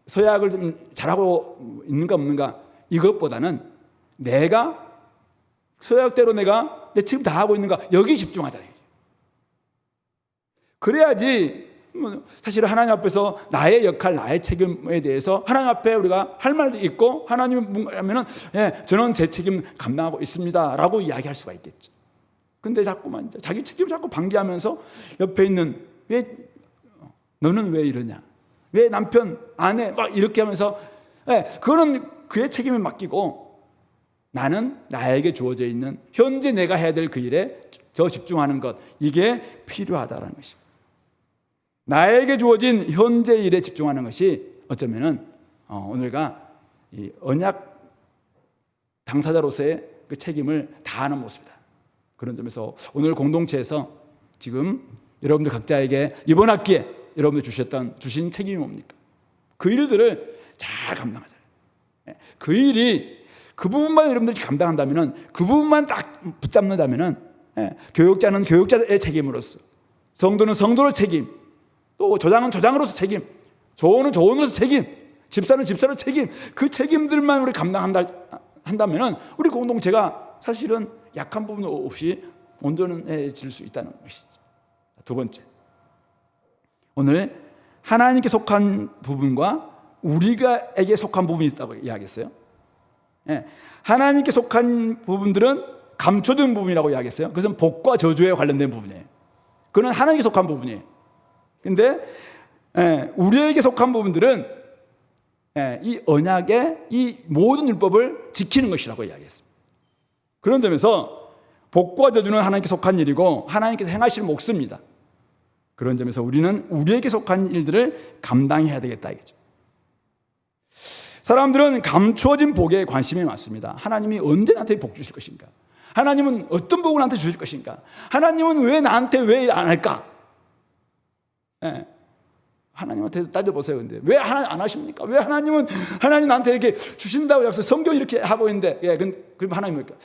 서약을 좀 잘하고 있는가 없는가 이것보다는 내가 서약대로 내가 내 책임 다 하고 있는가 여기 집중하자. 그래야지 사실 하나님 앞에서 나의 역할, 나의 책임에 대해서 하나님 앞에 우리가 할 말도 있고 하나님 하면은 저는 제 책임 감당하고 있습니다라고 이야기할 수가 있겠죠. 근데 자꾸만 자기 책임을 자꾸 방기하면서 옆에 있는 왜 너는 왜 이러냐? 왜 남편, 아내 막 이렇게 하면서 그거는 그의 책임을 맡기고 나는 나에게 주어져 있는 현재 내가 해야 될 그 일에 더 집중하는 것 이게 필요하다라는 것입니다. 나에게 주어진 현재 일에 집중하는 것이 어쩌면은 오늘가 이 언약 당사자로서의 그 책임을 다하는 모습이다. 그런 점에서 오늘 공동체에서 지금 여러분들 각자에게 이번 학기에 여러분들 주신 책임이 뭡니까? 그 일들을 잘 감당하잖아요. 그 일이 그 부분만 여러분들이 감당한다면은 그 부분만 딱 붙잡는다면은 교육자는 교육자의 책임으로서 성도는 성도의 책임 또 조장은 조장으로서 책임 조언은 조언으로서 책임 집사는 집사로서 책임 그 책임들만 우리 감당한다면은 우리 공동체가 사실은 약한 부분 없이 온전해질 수 있다는 것이죠. 두 번째 오늘 하나님께 속한 부분과 우리가에게 속한 부분이 있다고 이야기했어요. 하나님께 속한 부분들은 감춰진 부분이라고 이야기했어요. 그것은 복과 저주에 관련된 부분이에요. 그건 하나님께 속한 부분이에요. 근데 우리에게 속한 부분들은 이 언약의 이 모든 율법을 지키는 것이라고 이야기했습니다. 그런 점에서 복과 저주는 하나님께 속한 일이고 하나님께서 행하실 몫입니다. 그런 점에서 우리는 우리에게 속한 일들을 감당해야 되겠다 이거죠. 사람들은 감추어진 복에 관심이 많습니다. 하나님이 언제 나한테 복 주실 것인가? 하나님은 어떤 복을 나한테 주실 것인가? 하나님은 왜 나한테 왜 안 할까? 하나님한테 따져보세요. 근데 왜 하나님 안 하십니까? 왜 하나님 나한테 이렇게 주신다고 약속 성경 이렇게 하고 있는데 그럼 하나님 뭐니까?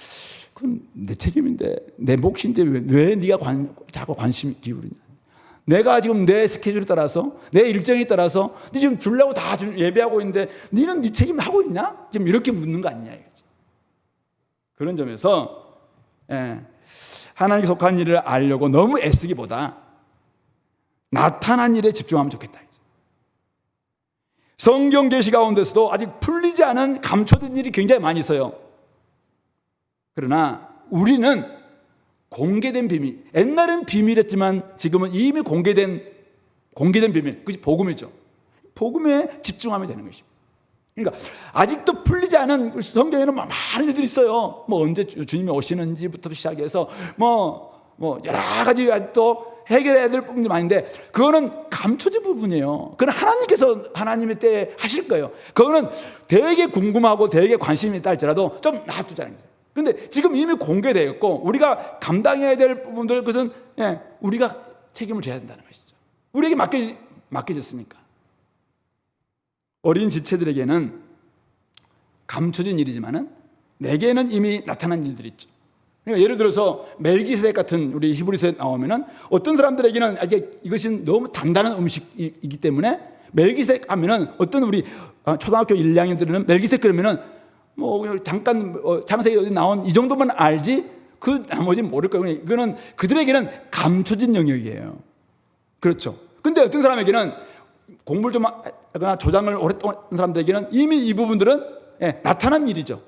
그건 내 책임인데 내 몫인데 왜 네가 자꾸 관심 기울이냐? 내가 지금 내 스케줄에 따라서 내 일정에 따라서 네 지금 주려고 다 예배하고 있는데 너는 네 책임 하고 있냐? 지금 이렇게 묻는 거 아니냐 이거지. 그런 점에서 하나님께 속한 일을 알려고 너무 애쓰기보다 나타난 일에 집중하면 좋겠다. 성경 계시 가운데서도 아직 풀리지 않은 감춰진 일이 굉장히 많이 있어요. 그러나 우리는 공개된 비밀, 옛날엔 비밀이었지만 지금은 이미 공개된 비밀, 그것이 복음이죠. 복음에 집중하면 되는 것입니다. 그러니까 아직도 풀리지 않은 성경에는 많은 일들이 있어요. 뭐 언제 주님이 오시는지부터 시작해서 뭐 여러 가지 또 해결해야 될 부분이 많은데 그거는 감춰진 부분이에요. 그건 하나님께서 하나님의 때에 하실 거예요. 그거는 되게 궁금하고 되게 관심이 있다 할지라도 좀 놔두자는 거예요. 근데 지금 이미 공개되었고 우리가 감당해야 될 부분들 그것은 우리가 책임을 져야 된다는 것이죠. 우리에게 맡겨졌으니까. 어린 지체들에게는 감춰진 일이지만은 내게는 이미 나타난 일들이 있죠. 그러니까 예를 들어서 멜기세덱 같은 우리 히브리서에 나오면은 어떤 사람들에게는 이것이 너무 단단한 음식이기 때문에 멜기세덱 하면은 어떤 우리 초등학교 1, 2학년들은 멜기세덱 그러면은 뭐 잠깐 창세기 어디 나온 이 정도만 알지 그 나머지는 모를 거예요. 이거는 그들에게는 감춰진 영역이에요. 그렇죠. 근데 어떤 사람에게는 공부를 좀 하거나 조장을 오랫동안 한 사람들에게는 이미 이 부분들은 나타난 일이죠.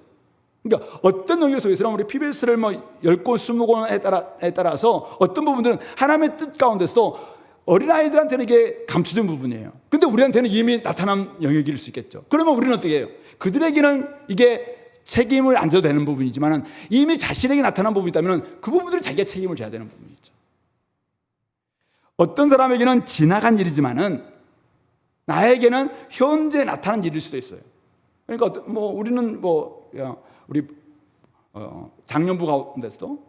그러니까 어떤 영역 속에서는 우리 PBS를 뭐 10권, 20권에 따라서 어떤 부분들은 하나님의 뜻 가운데서도 어린아이들한테는 이게 감춰진 부분이에요. 근데 우리한테는 이미 나타난 영역일 수 있겠죠. 그러면 우리는 어떻게 해요? 그들에게는 이게 책임을 안 져도 되는 부분이지만 이미 자신에게 나타난 부분이 있다면 그 부분들은 자기가 책임을 져야 되는 부분이죠. 어떤 사람에게는 지나간 일이지만은 나에게는 현재 나타난 일일 수도 있어요. 그러니까 뭐 우리는 우리 장년부 가운데서도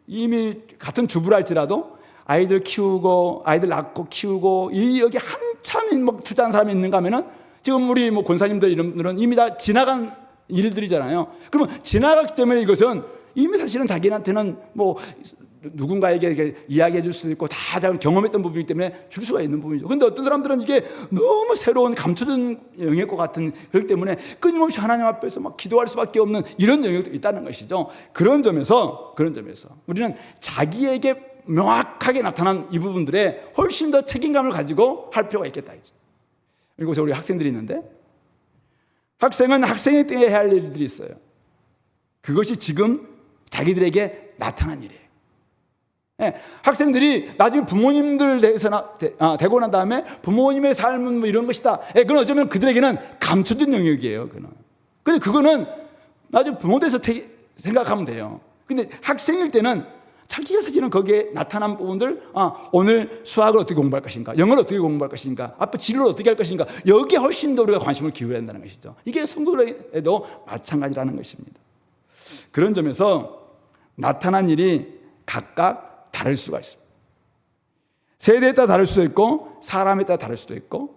이미 같은 주부랄지라도 아이들 키우고 아이들 낳고 키우고 여기 한참 투자한 사람이 있는가 하면은 지금 우리 뭐 권사님들 이런 분들은 이미 다 지나간 일들이잖아요. 그러면 지나갔기 때문에 이것은 이미 사실은 자기한테는 뭐 누군가에게 이야기해 줄 수도 있고 다 경험했던 부분이기 때문에 줄 수가 있는 부분이죠. 그런데 어떤 사람들은 이게 너무 새로운 감춰진 영역과 같은, 그렇기 때문에 끊임없이 하나님 앞에서 막 기도할 수밖에 없는 이런 영역도 있다는 것이죠. 그런 점에서 우리는 자기에게 명확하게 나타난 이 부분들에 훨씬 더 책임감을 가지고 할 필요가 있겠다. 그리고 우리 학생들이 있는데, 학생은 학생의 때에 해야 할 일들이 있어요. 그것이 지금 자기들에게 나타난 일이에요. 학생들이 나중에 부모님들 되고 난 다음에 부모님의 삶은 뭐 이런 것이다. 그건 어쩌면 그들에게는 감춰진 영역이에요. 근데 그거는 나중에 부모 돼서 생각하면 돼요. 근데 학생일 때는 자기가 사실은 거기에 나타난 부분들, 오늘 수학을 어떻게 공부할 것인가, 영어를 어떻게 공부할 것인가, 앞으로 진로를 어떻게 할 것인가, 여기에 훨씬 더 우리가 관심을 기울여야 한다는 것이죠. 이게 성도에도 마찬가지라는 것입니다. 그런 점에서 나타난 일이 각각 다를 수가 있습니다. 세대에 따라 다를 수도 있고, 사람에 따라 다를 수도 있고,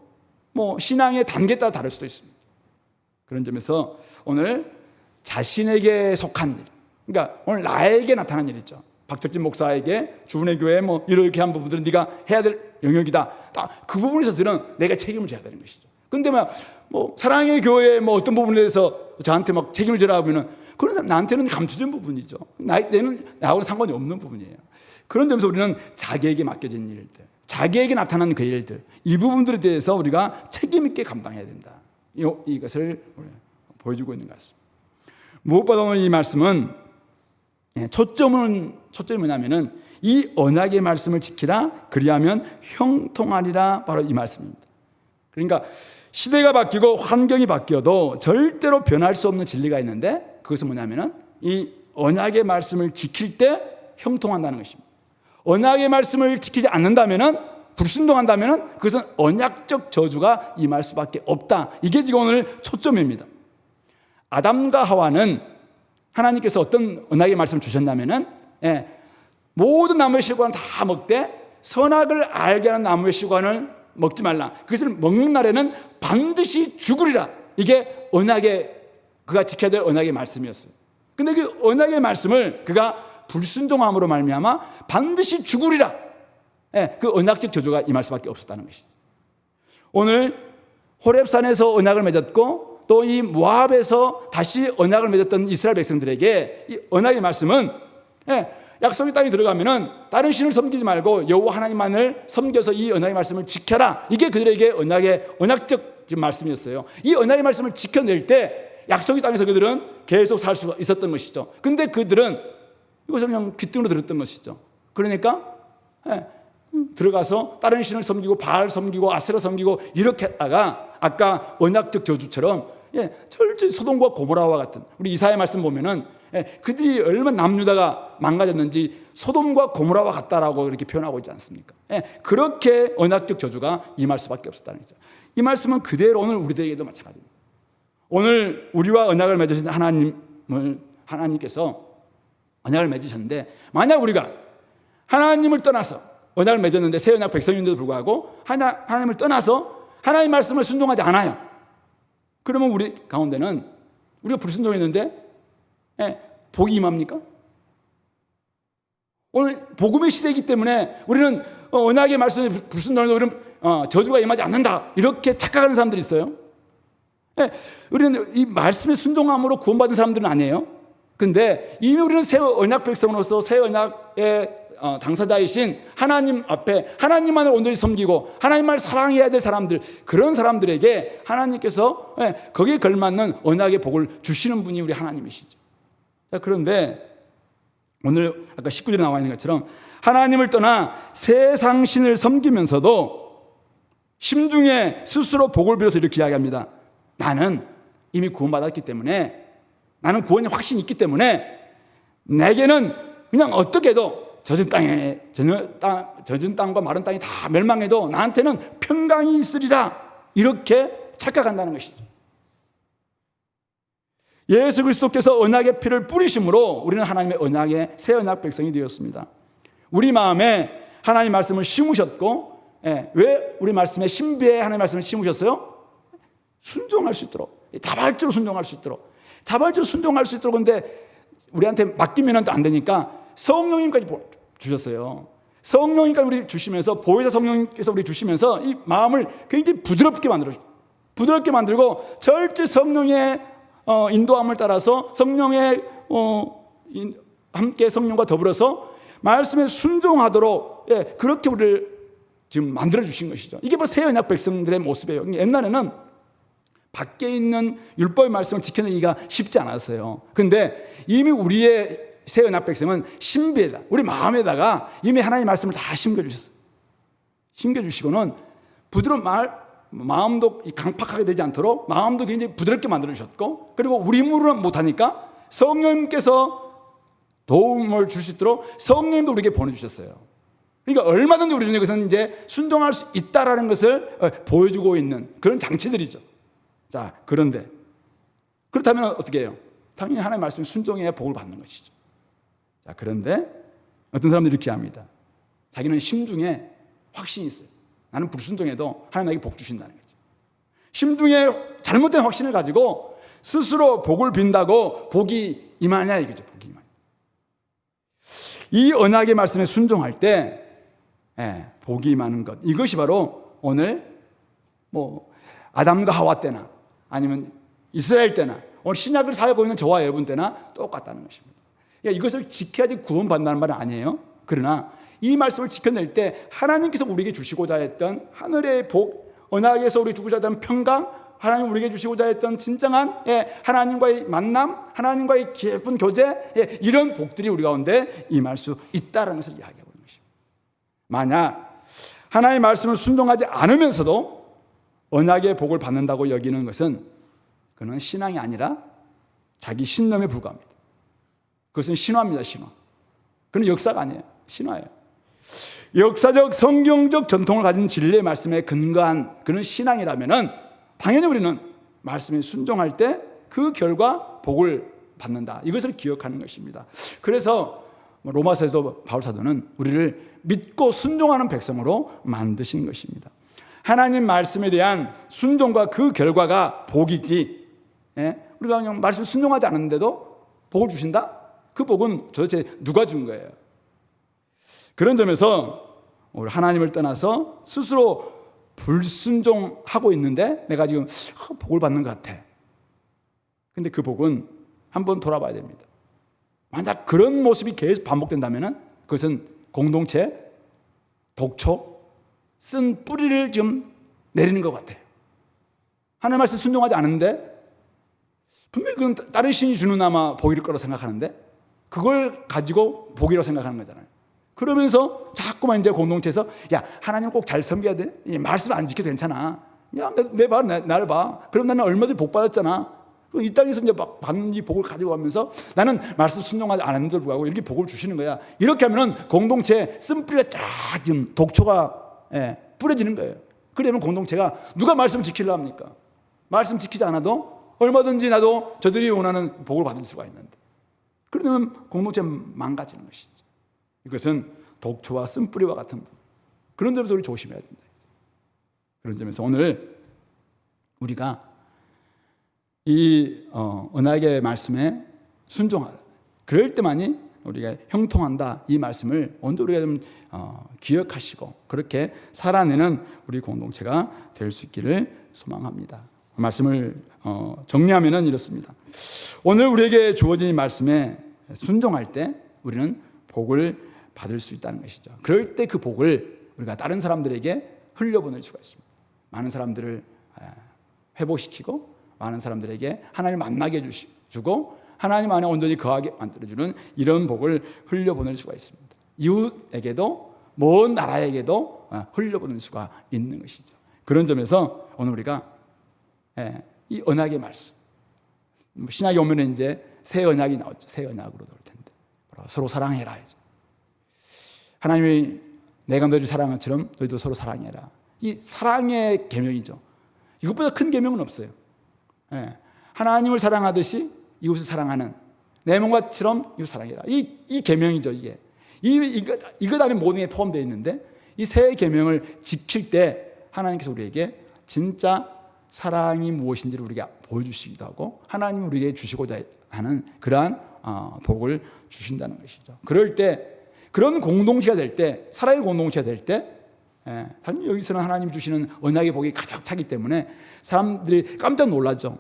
뭐 신앙의 단계에 따라 다를 수도 있습니다. 그런 점에서 오늘 자신에게 속한 일, 그러니까 오늘 나에게 나타난 일 있죠. 박철진 목사에게 주은혜 교회 뭐 이렇게 한 부분들은 네가 해야 될 영역이다. 딱 그 부분에 있어서는 내가 책임을 져야 되는 것이죠. 근데 뭐 사랑의 교회 뭐 어떤 부분에 대해서 저한테 막 책임을 지라 하면은 그건 나한테는 감춰진 부분이죠. 나는 나하고는 상관이 없는 부분이에요. 그런 점에서 우리는 자기에게 맡겨진 일들, 자기에게 나타나는 그 일들, 이 부분들에 대해서 우리가 책임 있게 감당해야 된다. 이것을 보여주고 있는 것 같습니다. 무엇보다 오늘 이 말씀은 초점이 뭐냐면은 이 언약의 말씀을 지키라, 그리하면 형통하리라, 바로 이 말씀입니다. 그러니까 시대가 바뀌고 환경이 바뀌어도 절대로 변할 수 없는 진리가 있는데, 그것은 뭐냐면은 이 언약의 말씀을 지킬 때 형통한다는 것입니다. 언약의 말씀을 지키지 않는다면은, 불순종한다면은 그것은 언약적 저주가 임할 수밖에 없다. 이게 지금 오늘 초점입니다. 아담과 하와는 하나님께서 어떤 언약의 말씀을 주셨냐면은, 모든 나무의 실과는 다 먹되 선악을 알게 하는 나무의 실과는 먹지 말라. 그것을 먹는 날에는 반드시 죽으리라. 이게 그가 지켜야 될 언약의 말씀이었어요. 근데 그 언약의 말씀을 그가 불순종함으로 말미암아 반드시 죽으리라. 그 언약적 저주가 임할 수밖에 없었다는 것이죠. 오늘 호렙산에서 언약을 맺었고, 또 이 모압에서 다시 언약을 맺었던 이스라엘 백성들에게 이 언약의 말씀은, 약속의 땅에 들어가면은 다른 신을 섬기지 말고 여호와 하나님만을 섬겨서 이 언약의 말씀을 지켜라. 이게 그들에게 언약적 말씀이었어요. 이 언약의 말씀을 지켜낼 때 약속의 땅에서 그들은 계속 살 수가 있었던 것이죠. 근데 그들은 이것을 그냥 귀등으로 들었던 것이죠. 그러니까 들어가서 다른 신을 섬기고 바알 섬기고 아세라 섬기고 이렇게 했다가 아까 언약적 저주처럼 철저히 소돔과 고모라와 같은, 우리 이사야 말씀 보면은 그들이 얼마나 남유다가 망가졌는지 소돔과 고모라와 같다라고 이렇게 표현하고 있지 않습니까? 그렇게 언약적 저주가 임할 수밖에 없었다는 거죠. 이 말씀은 그대로 오늘 우리들에게도 마찬가지입니다. 오늘 우리와 언약을 맺으신 하나님께서 언약을 맺으셨는데, 만약 우리가 하나님을 떠나서 언약을 맺었는데 새 언약 백성인데도 불구하고 하나님을 떠나서 하나님의 말씀을 순종하지 않아요. 그러면 우리 가운데는 우리가 불순종했는데 복이 임합니까? 오늘 복음의 시대이기 때문에 우리는 언약의 말씀에 불순종해서 우리는 저주가 임하지 않는다, 이렇게 착각하는 사람들이 있어요. 우리는 이 말씀에 순종함으로 구원받은 사람들은 아니에요. 근데 이미 우리는 새 언약 백성으로서 새 언약의 당사자이신 하나님 앞에 하나님만을 온전히 섬기고 하나님만을 사랑해야 될 사람들, 그런 사람들에게 하나님께서 거기에 걸맞는 언약의 복을 주시는 분이 우리 하나님이시죠. 그런데 오늘 아까 19절에 나와 있는 것처럼 하나님을 떠나 세상 신을 섬기면서도 심중에 스스로 복을 빌어서 이렇게 이야기합니다. 나는 이미 구원받았기 때문에, 나는 구원의 확신이 있기 때문에 내게는 그냥 어떻게 해도 젖은 땅과 마른 땅이 다 멸망해도 나한테는 평강이 있으리라, 이렇게 착각한다는 것이죠. 예수 그리스도께서 언약의 피를 뿌리심으로 우리는 하나님의 언약의 새 언약 백성이 되었습니다. 우리 마음에 하나님의 말씀을 심으셨고, 왜 우리 말씀에 신비에 하나님의 말씀을 심으셨어요? 순종할 수 있도록, 자발적으로 순종할 수 있도록, 자발적으로 순종할 수 있도록. 근데 우리한테 맡기면 안 되니까 성령님까지 주셨어요. 성령님까지 우리 주시면서, 보혜사 성령님께서 우리 주시면서 이 마음을 굉장히 부드럽게 만들고 절제 성령의 인도함을 따라서 성령의 함께 성령과 더불어서 말씀에 순종하도록, 그렇게 우리를 지금 만들어 주신 것이죠. 이게 바로 새 언약 백성들의 모습이에요. 옛날에는 밖에 있는 율법의 말씀을 지켜내기가 쉽지 않았어요. 그런데 이미 우리의 새 언약 백성은 신비에다, 우리 마음에다가 이미 하나님의 말씀을 다 심겨주셨어요. 심겨주시고는 부드러운 마음도 강팍하게 되지 않도록 마음도 굉장히 부드럽게 만들어주셨고, 그리고 우리 힘으로는 못하니까 성령님께서 도움을 줄 수 있도록 성령님도 우리에게 보내주셨어요. 그러니까 얼마든지 우리는 여기서는 이제 순종할 수 있다라는 것을 보여주고 있는 그런 장치들이죠. 자, 그런데 그렇다면 어떻게 해요? 당연히 하나님의 말씀에 순종해야 복을 받는 것이죠. 자, 그런데 어떤 사람들이 이렇게 합니다. 자기는 심중에 확신이 있어요. 나는 불순종해도 하나님 나에게 복 주신다는 거죠. 심중에 잘못된 확신을 가지고 스스로 복을 빈다고 복이 임하냐 이거죠. 복이 임하냐. 이 언약의 말씀에 순종할 때 복이 임하는 것, 이것이 바로 오늘 아담과 하와 때나 아니면 이스라엘 때나 오늘 신약을 살고 있는 저와 여러분 때나 똑같다는 것입니다. 그러니까 이것을 지켜야지 구원받는다는 말은 아니에요. 그러나 이 말씀을 지켜낼 때 하나님께서 우리에게 주시고자 했던 하늘의 복, 언약에서 우리에게 주고자 했던 평강, 하나님 우리에게 주시고자 했던 진정한 하나님과의 만남, 하나님과의 깊은 교제, 이런 복들이 우리 가운데 임할 수 있다는 것을 이야기하고 있는 것입니다. 만약 하나님의 말씀을 순종하지 않으면서도 언약의 복을 받는다고 여기는 것은 그는 신앙이 아니라 자기 신념에 불과합니다. 그것은 신화입니다. 신화. 그는 역사가 아니에요. 신화예요. 역사적 성경적 전통을 가진 진리의 말씀에 근거한 그런 신앙이라면은 당연히 우리는 말씀에 순종할 때 그 결과 복을 받는다. 이것을 기억하는 것입니다. 그래서 로마서에도 바울 사도는 우리를 믿고 순종하는 백성으로 만드신 것입니다. 하나님 말씀에 대한 순종과 그 결과가 복이지, 우리가 그냥 말씀에 순종하지 않는데도 복을 주신다? 그 복은 도대체 누가 준 거예요? 그런 점에서 우리 하나님을 떠나서 스스로 불순종하고 있는데 내가 지금 복을 받는 것 같아. 근데 그 복은 한번 돌아봐야 됩니다. 만약 그런 모습이 계속 반복된다면 그것은 공동체, 독초, 쓴 뿌리를 좀 내리는 것 같아요. 하나님 말씀 순종하지 않는데 분명히 그건 다른 신이 주는 아마 복일 거라고 생각하는데 그걸 가지고 복이라고 생각하는 거잖아요. 그러면서 자꾸만 이제 공동체에서 야, 하나님 꼭 잘 섬겨야 돼. 말씀 안 지켜도 괜찮아. 야, 나를 봐. 그럼 나는 얼마든지 복 받았잖아. 이 땅에서 이제 막 받는 이 복을 가지고 가면서 나는 말씀 순종하지 않았는데도 불구하고 이렇게 복을 주시는 거야. 이렇게 하면은 공동체 쓴뿌리가 쫙 지금 독초가 뿌려지는 거예요. 그러면 공동체가 누가 말씀 지키려 합니까? 말씀 지키지 않아도 얼마든지 나도 저들이 원하는 복을 받을 수가 있는데 그러면 공동체 망가지는 것이죠. 이것은 독초와 쓴뿌리와 같은 그런 점에서 우리 조심해야 된다. 그런 점에서 오늘 우리가 이 언약의 말씀에 순종하라. 그럴 때만이 우리가 형통한다. 이 말씀을 오늘 우리가 좀 기억하시고 그렇게 살아내는 우리 공동체가 될 수 있기를 소망합니다. 말씀을 정리하면은 이렇습니다. 오늘 우리에게 주어진 이 말씀에 순종할 때 우리는 복을 받을 수 있다는 것이죠. 그럴 때 그 복을 우리가 다른 사람들에게 흘려보낼 수가 있습니다. 많은 사람들을 회복시키고 많은 사람들에게 하나님을 만나게 해주고 하나님 안에 온전히 거하게 만들어주는 이런 복을 흘려보낼 수가 있습니다. 이웃에게도 먼 나라에게도 흘려보낼 수가 있는 것이죠. 그런 점에서 오늘 우리가 이 언약의 말씀, 신약에 오면 이제 새 언약이 나왔죠. 새 언약으로 나올 텐데 서로 사랑해라. 하나님이 내가 너희를 사랑한 것처럼 너희도 서로 사랑해라. 이 사랑의 계명이죠. 이것보다 큰 계명은 없어요. 하나님을 사랑하듯이 이웃을 사랑하는 내 몸과처럼 이웃 사랑해라. 이 계명이죠. 이게 이것 안에 모든 게 포함되어 있는데 이 새 계명을 지킬 때 하나님께서 우리에게 진짜 사랑이 무엇인지를 우리가 보여주시기도 하고 하나님이 우리에게 주시고자 하는 그러한 복을 주신다는 것이죠. 그럴 때 그런 공동체가 될 때, 사랑의 공동체가 될 때 당연히 여기서는 하나님 주시는 언약의 복이 가득 차기 때문에 사람들이 깜짝 놀라죠.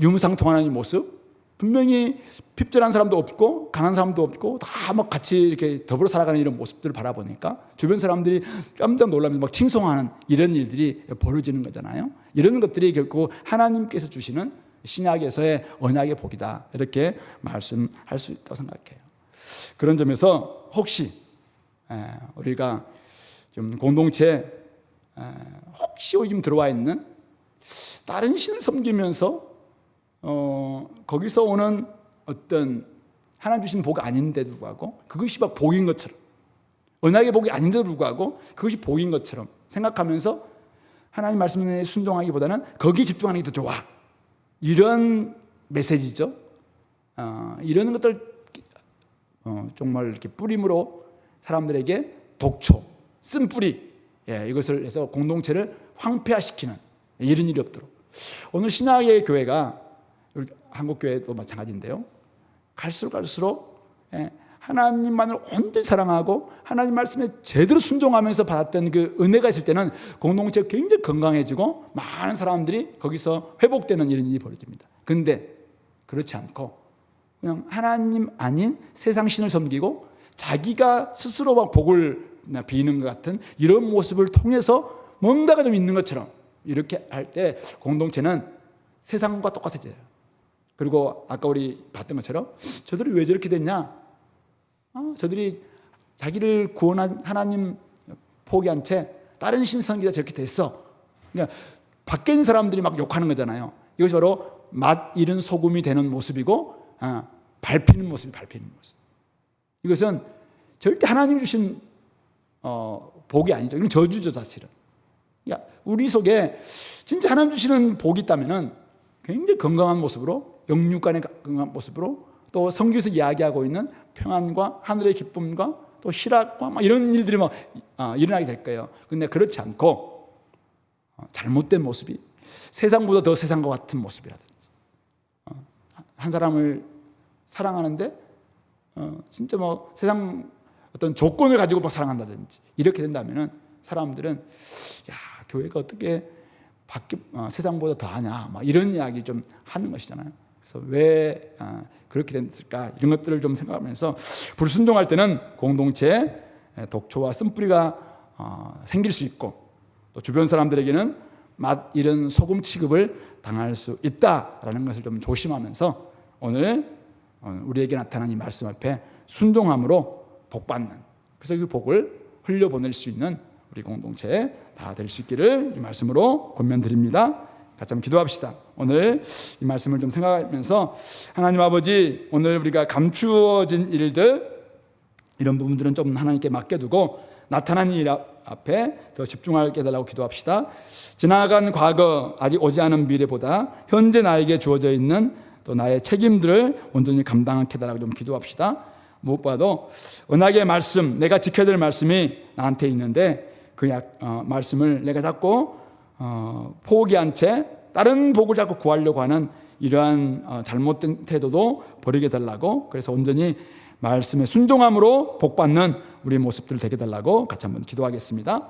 유무상통하는 이 모습, 분명히 핍절한 사람도 없고 강한 사람도 없고 다 막 같이 이렇게 더불어 살아가는 이런 모습들을 바라보니까 주변 사람들이 깜짝 놀라면서 막 칭송하는 이런 일들이 벌어지는 거잖아요. 이런 것들이 결국 하나님께서 주시는 신약에서의 언약의 복이다, 이렇게 말씀할 수 있다고 생각해요. 그런 점에서 혹시 우리가 좀 공동체에 혹시 요즘 들어와 있는 다른 신을 섬기면서 거기서 오는 어떤 하나님 주신 복이 아닌데도 불구하고 그것이 막 복인 것처럼, 언약의 복이 아닌데도 불구하고 그것이 복인 것처럼 생각하면서 하나님 말씀에 순종하기보다는 거기에 집중하는 게 더 좋아, 이런 메시지죠. 이런 것들 정말 이렇게 뿌림으로 사람들에게 독초, 쓴뿌리, 이것을 해서 공동체를 황폐화시키는 이런 일이 없도록. 오늘 신약의 교회가 한국교회도 마찬가지인데요, 갈수록 하나님만을 온전히 사랑하고 하나님 말씀에 제대로 순종하면서 받았던 그 은혜가 있을 때는 공동체가 굉장히 건강해지고 많은 사람들이 거기서 회복되는 이런 일이 벌어집니다. 근데 그렇지 않고 그냥 하나님 아닌 세상 신을 섬기고 자기가 스스로 막 복을 비는 것 같은 이런 모습을 통해서 뭔가가 좀 있는 것처럼 이렇게 할 때 공동체는 세상과 똑같아져요. 그리고 아까 우리 봤던 것처럼 저들이 왜 저렇게 됐냐? 저들이 자기를 구원한 하나님 포기한 채 다른 신 섬기다 저렇게 됐어. 그러니까 밖에 있는 사람들이 막 욕하는 거잖아요. 이것이 바로 맛 잃은 소금이 되는 모습이고 밟히는 모습이 밟히는 모습. 이것은 절대 하나님 주신 복이 아니죠. 이건 저주죠, 사실은. 그러니까 우리 속에 진짜 하나님 주시는 복이 있다면은 굉장히 건강한 모습으로, 영육간의 건강한 모습으로, 또 성경에서 이야기하고 있는 평안과 하늘의 기쁨과 또 희락과 막 이런 일들이 막 일어나게 될 거예요. 근데 그렇지 않고 잘못된 모습이 세상보다 더 세상과 같은 모습이라든지, 한 사람을 사랑하는데 진짜 뭐 세상 어떤 조건을 가지고 막 사랑한다든지 이렇게 된다면은 사람들은 야, 교회가 어떻게 세상보다 더하냐, 막 이런 이야기 좀 하는 것이잖아요. 그래서 왜 그렇게 됐을까, 이런 것들을 좀 생각하면서 불순종할 때는 공동체에 독초와 쓴뿌리가 생길 수 있고 또 주변 사람들에게는 맛 잃은 소금 취급을 당할 수 있다라는 것을 좀 조심하면서 오늘 우리에게 나타난 이 말씀 앞에 순종함으로 복받는, 그래서 그 복을 흘려보낼 수 있는 우리 공동체에 다 될 수 있기를 이 말씀으로 권면드립니다. 같이 한번 기도합시다. 오늘 이 말씀을 좀 생각하면서 하나님 아버지, 오늘 우리가 감추어진 일들, 이런 부분들은 좀 하나님께 맡겨두고 나타난 일 앞에 더 집중하게 해달라고 기도합시다. 지나간 과거, 아직 오지 않은 미래보다 현재 나에게 주어져 있는 또 나의 책임들을 온전히 감당하게 해달라고 좀 기도합시다. 무엇보다도 언약의 말씀, 내가 지켜야 될 말씀이 나한테 있는데 그 말씀을 내가 자꾸 포기한 채 다른 복을 자꾸 구하려고 하는 이러한 잘못된 태도도 버리게 달라고, 그래서 온전히 말씀에 순종함으로 복받는 우리의 모습들 되게 달라고 같이 한번 기도하겠습니다.